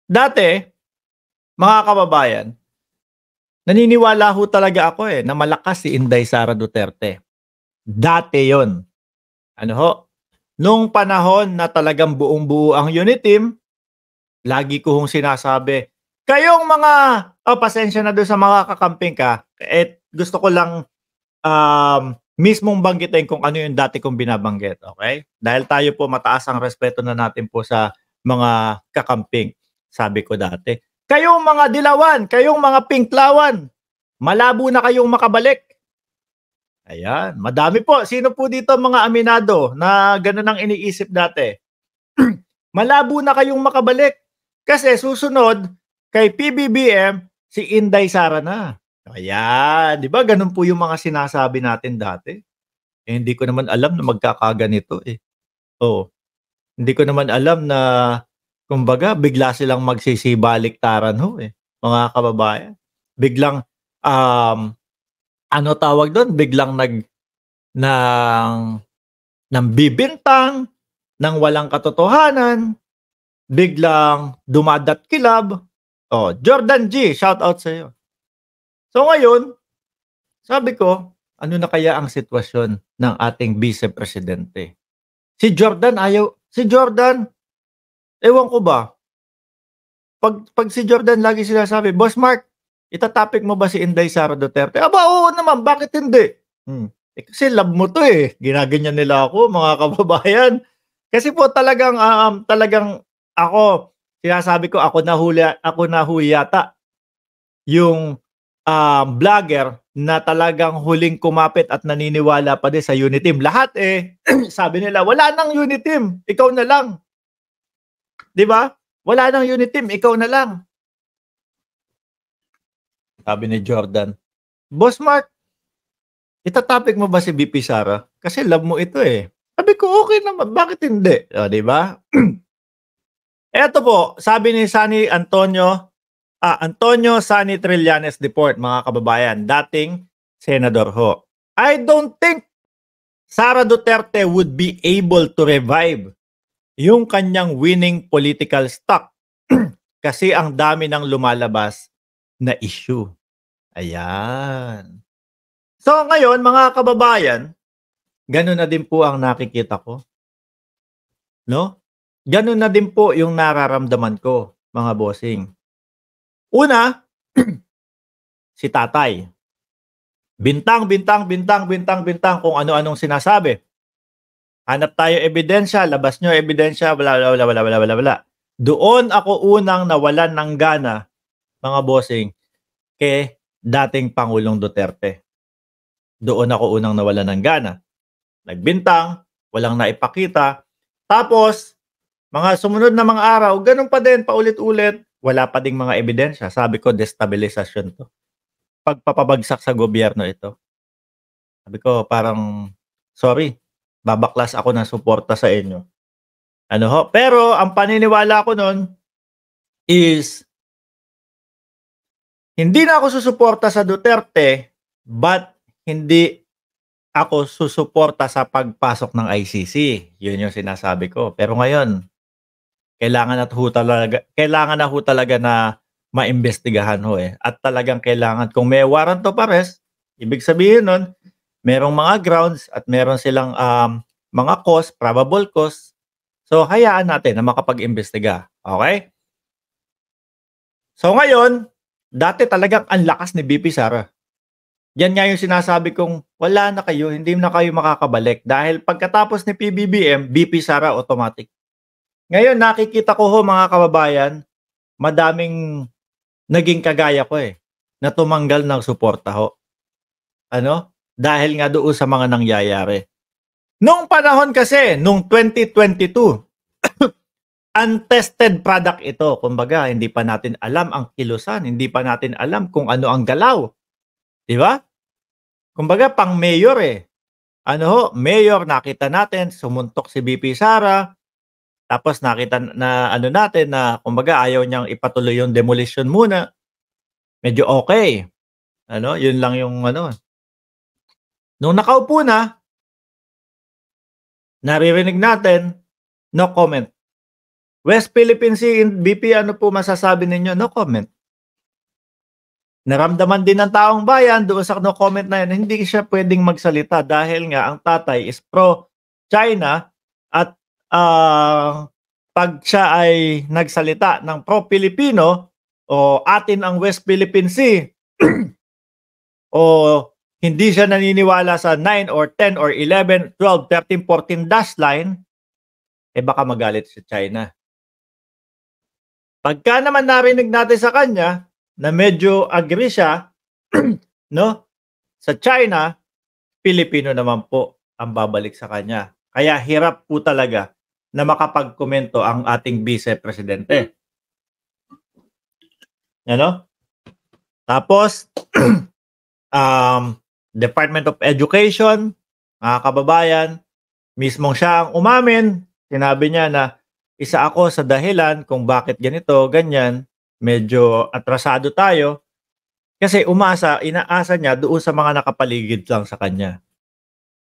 Dati, mga kababayan, naniniwala ho talaga ako, na malakas si Inday Sara Duterte. Dati 'yon. Ano ho, nung panahon na talagang buong-buo ang unit team, lagi ko hong sinasabi, "Kayong mga" pasensya na do'n sa mga kakamping ka, gusto ko lang, mismong banggitin kung ano yung dati kong binabanggit, okey? Dahil tayo po mataas ang respeto na natin po sa mga kakamping. Sabi ko dati, "Kayong mga dilawan, kayong mga pinklawan, malabo na kayong makabalik." Ayan, madami po. Sino po dito ang mga aminado na gano'n ang iniisip dati? Malabo na kayong makabalik kasi susunod kay PBBM si Inday Sara na. Ayan, 'di ba gano'n po yung mga sinasabi natin dati? Hindi ko naman alam na magkakaganito, eh. Oo, hindi ko naman alam na kumbaga bigla silang magsisibaliktaran ho, mga kababayan. Biglang, um, ano tawag dun, biglang ng bibintang ng walang katotohanan, biglang dumadatkilab. Oh, Jordan G, shout out sa'yo. So ngayon, sabi ko, ano na kaya ang sitwasyon ng ating Vice Presidente? Si Jordan, ewan ko ba, 'pag si Jordan lagi sinasabi, "Boss Mark, ita-topic mo ba si Inday Sara Duterte?" Aba, oo naman, bakit hindi? Kasi love mo 'to, ginaganyan nila ako mga kababayan. Kasi po talagang ako, sinasabi ko ako na ho yata yung, vlogger na talagang huling kumapit at naniniwala pa din sa unit team. Lahat, sabi nila, "Wala ng unit team, ikaw na lang." 'Di ba? "Wala ng unit team, ikaw na lang." Sabi ni Jordan, "Boss Mark, ita-topic mo ba si VP Sara? Kasi love mo ito, eh." Sabi ko, "Okey naman, bakit hindi?" Oh, 'di ba? Eto po, sabi ni Antonio Sunny Trillanes Deport, mga kababayan, dating senador ho. "I don't think Sara Duterte would be able to revive yung kanyang winning political stock kasi ang dami ng lumalabas na issue." Ayan. So ngayon, mga kababayan, gano'n na din po ang nakikita ko, 'no? Gano'n na din po yung nararamdaman ko, mga bossing. Una, si tatay. Bintang, bintang, bintang, bintang, bintang kung ano-anong sinasabi. Hanap tayo ebidensya, labas niyo ebidensya, bla, bla, bla, bla, bla, bla, bla. Doon ako unang nawalan ng gana, mga bossing, kay dating Pangulong Duterte. Doon ako unang nawalan ng gana. Nagbintang, walang naipakita. Tapos, mga sumunod na mga araw, gano'n pa din, paulit-ulit, wala pa ding mga ebidensya. Sabi ko, destabilisasyon 'to. Pagpapabagsak sa gobyerno ito. Sabi ko parang, "Sorry, babaklas ako ng suporta sa inyo." Ano ho, pero ang paniniwala ko nun is hindi na ako susuporta sa Duterte, but hindi ako susuporta sa pagpasok ng ICC. Yun yung sinasabi ko. Pero ngayon, kailangan na ho talaga na maimbestigahan ho, at talagang kailangan kung may warrant of arrest, ibig sabihin nun merong mga grounds at meron silang, mga cause, probable cause. So, hayaan natin na makapag-imbestiga, okey? So, ngayon, dati talagang ang lakas ni VP Sara. Yan nga yung sinasabi kong, wala na kayo, hindi na kayo makakabalik dahil pagkatapos ni PBBM, VP Sara automatic. Ngayon nakikita ko ho, mga kababayan, madaming naging kagaya ko, na tumanggal ng suporta ho. Ano, dahil nga doon sa mga nangyayari. Noong panahon kasi, nung 2022, untested product ito. Kumbaga, hindi pa natin alam ang kilusan, hindi pa natin alam kung ano ang galaw, 'di ba? Kumbaga pang-mayor, Ano ho, mayor nakita natin sumuntok si VP Sara, tapos nakita na ano natin na kumbaga ayaw niyang ipatuloy yung demolition muna, medyo okey. Ano, yun lang yung ano. Nung nakaupo na, naririnig natin, no comment. West Philippine Sea BP, ano po masasabi ninyo? No comment. Naramdaman din ng taong bayan doon sa no comment na yun, hindi siya pwedeng magsalita dahil nga ang tatay is pro-China at pag siya ay nagsalita ng pro-Pilipino o atin ang West Philippine Sea o hindi siya naniniwala sa 9 or 10 or 11, 12, 13, 14 dash line, eh baka magalit si China. Pagka naman narinig natin sa kanya na medyo agree siya no, sa China, Pilipino naman po ang babalik sa kanya. Kaya hirap po talaga na makapagkomento ang ating Vice Presidente. Ano? Tapos, Department of Education, mga kababayan, mismong siya ang umamin. Sinabi niya na isa ako sa dahilan kung bakit ganito, ganyan, medyo atrasado tayo. Kasi inaasa niya doon sa mga nakapaligid lang sa kanya,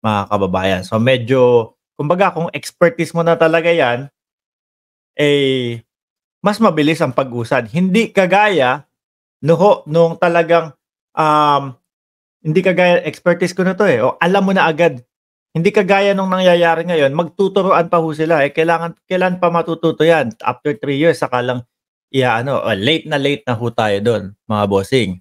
mga kababayan. So medyo, kumbaga kung expertise mo na talaga yan, eh, mas mabilis ang pag-usad. Hindi kagaya, nung talagang, hindi kagaya, expertise ko na to eh, o alam mo na agad. Hindi kagaya nung nangyayari ngayon, magtuturuan pa ho sila eh. Kailan pa matututo yan? After 3 years, saka lang, late na ho tayo doon, mga bossing.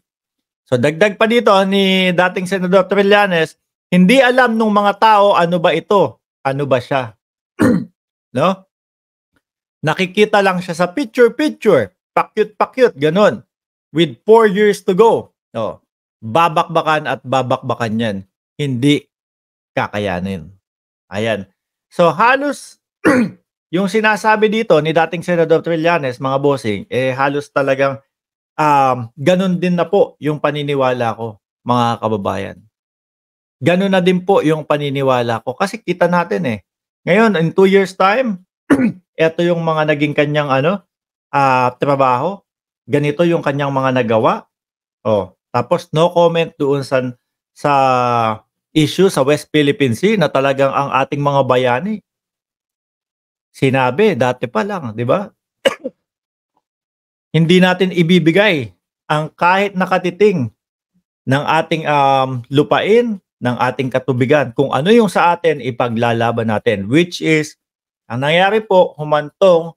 So dagdag pa dito ni dating Senador Trillanes, hindi alam nung mga tao ano ba ito, ano ba siya. No? Nakikita lang siya sa picture, pakyut, ganun. With 4 years to go. No? Babakbakan at babakbakan yan. Hindi kakayanin. Ayan. So halos yung sinasabi dito ni dating Senador Trillanes, mga bossing, eh halos talagang ganun din na po yung paniniwala ko, mga kababayan. Ganun na din po yung paniniwala ko. Kasi kita natin eh. Ngayon, in 2 years time, eto yung mga naging kanyang trabaho. Ganito yung kanyang mga nagawa. Tapos no comment doon sa issue sa West Philippine Sea na talagang ang ating mga bayani. Sinabi, dati pa lang, di ba? Hindi natin ibibigay ang kahit nakatiting ng ating lupain, ng ating katubigan. Kung ano yung sa atin, ipaglalaban natin. Which is, ang nangyari po, humantong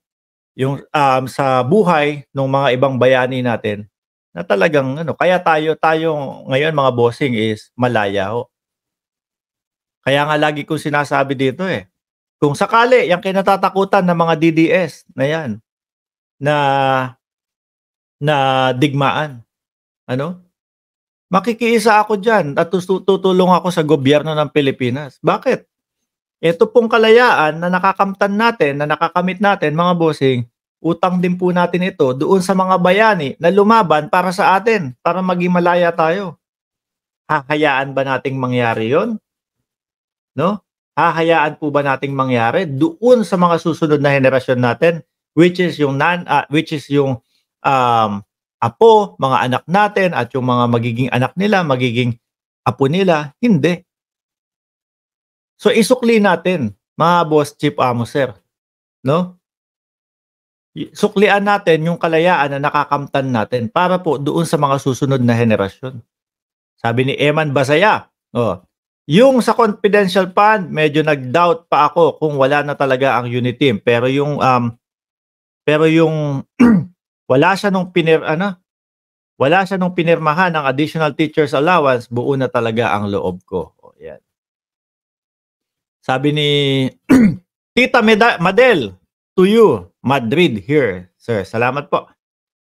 yung sa buhay ng mga ibang bayani natin na talagang kaya tayo ngayon mga bossing is malaya ho. Kaya nga lagi kong sinasabi dito eh, kung sakali yung kinatatakutan ng mga DDS na yan na digmaan, makikiisa ako dyan at tutulong ako sa gobyerno ng Pilipinas. Bakit? Ito pong kalayaan na nakakamtan natin, na nakakamit natin, mga bossing, utang din po natin ito doon sa mga bayani na lumaban para sa atin, para maging malaya tayo. Hahayaan ba nating mangyari yon? No? Hahayaan po ba nating mangyari doon sa mga susunod na henerasyon natin, which is yung apo, mga anak natin at yung mga magiging anak nila, magiging apo nila? Hindi. So isukli natin, mga boss, chief amo, sir, no? Suklian natin yung kalayaan na nakakamtan natin para po doon sa mga susunod na henerasyon. Sabi ni Eman Basaya, yung sa confidential fund, medyo nag-doubt pa ako kung wala na talaga ang unit team. Pero yung wala siya nung pinirmahan ng additional teachers allowance, buo na talaga ang loob ko. Yan. Sabi ni Tita Madel, to you, Madrid here, sir. Salamat po.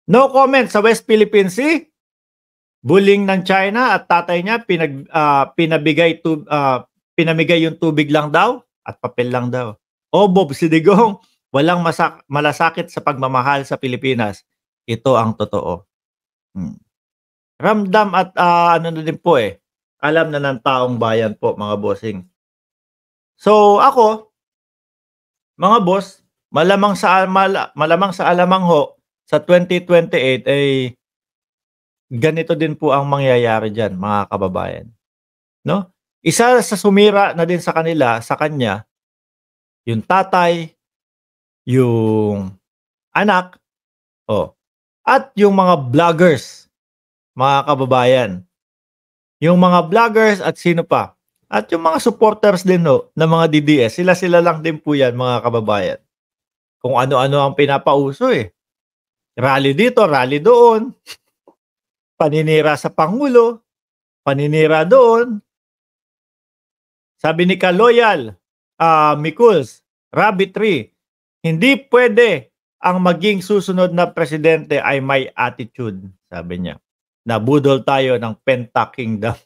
No comment sa West Philippine Sea. Bullying ng China at tatay niya pinamigay yung tubig lang daw at papel lang daw. Bob Sidigong, walang malasakit sa pagmamahal sa Pilipinas. Ito ang totoo. Ramdam at na din po alam na ng taong bayan po, mga bossing. So ako, mga boss, malamang sa alamang ho, sa 2028 ay ganito din po ang mangyayari diyan, mga kababayan. No? Isa sa sumira na din sa kanya, yung tatay, yung anak, oh. At yung mga vloggers, mga kababayan. Yung mga vloggers at sino pa? At yung mga supporters din no, ng mga DDS, sila-sila lang din po yan mga kababayan. Kung ano-ano ang pinapauso eh. Rally dito, rally doon. Paninira sa Pangulo, paninira doon. Sabi ni Kaloyal, Mikuls, Rabbit Tree, hindi pwede ang maging susunod na presidente ay may attitude, sabi niya. Nabudol tayo ng Penta Kingdom.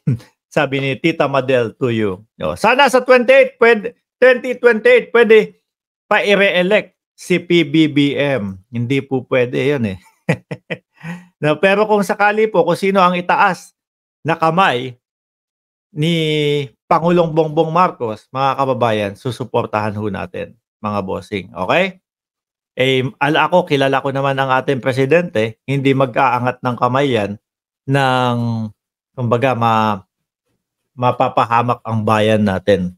Sabi ni Tita Madel to you. No, sana sa 2028 pwede pa i-re-elect si PBBM. Hindi po pwede 'yun eh. No, pero kung sakali po kung sino ang itaas na kamay ni Pangulong Bongbong Marcos, mga kababayan, susuportahan ho natin, mga bossing. Okay? Eh, kilala ko naman ang ating presidente, hindi mag-aangat ng kamay yan ng, kumbaga, mapapahamak ang bayan natin.